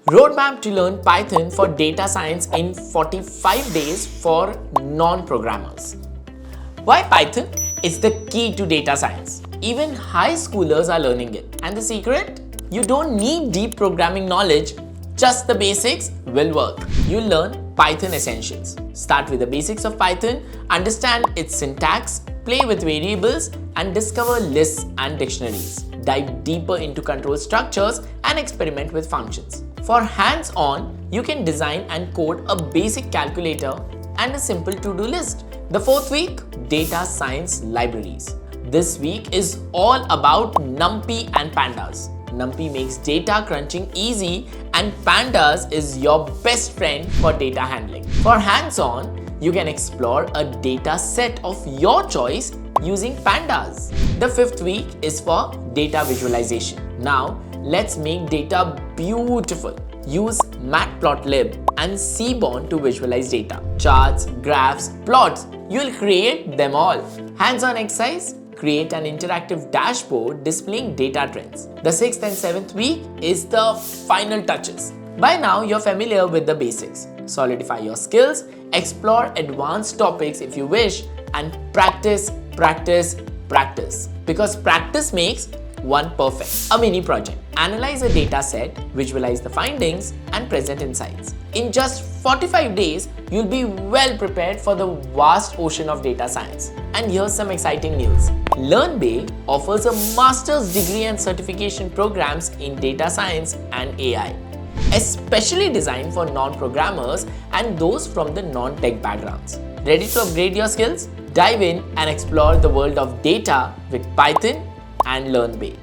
Roadmap to learn Python for data science in 45 days for non-programmers. Why Python? It's the key to data science. Even high schoolers are learning it. And the secret? You don't need deep programming knowledge, just the basics will work. You'll learn Python essentials. Start with the basics of Python, understand its syntax, play with variables, and discover lists and dictionaries. Dive deeper into control structures and experiment with functions. For hands-on, you can design and code a basic calculator and a simple to-do list. The fourth week, data science libraries. This week is all about NumPy and pandas. NumPy makes data crunching easy and pandas is your best friend for data handling. For hands-on, you can explore a data set of your choice using pandas. The fifth week is for data visualization. Now, let's make data beautiful. Use matplotlib and seaborn to visualize data. Charts, graphs, plots, you'll create them all. Hands-on exercise, create an interactive dashboard displaying data trends. The sixth and seventh week is the final touches. By now, you're familiar with the basics. Solidify your skills, explore advanced topics if you wish, and practice, practice, practice. Because practice makes one perfect. A mini project. Analyze a data set, visualize the findings, and present insights. In just 45 days, you'll be well prepared for the vast ocean of data science. And here's some exciting news. Learnbay offers a master's degree and certification programs in data science and AI, especially designed for non-programmers and those from the non-tech backgrounds. Ready to upgrade your skills? Dive in and explore the world of data with Python and Learnbay.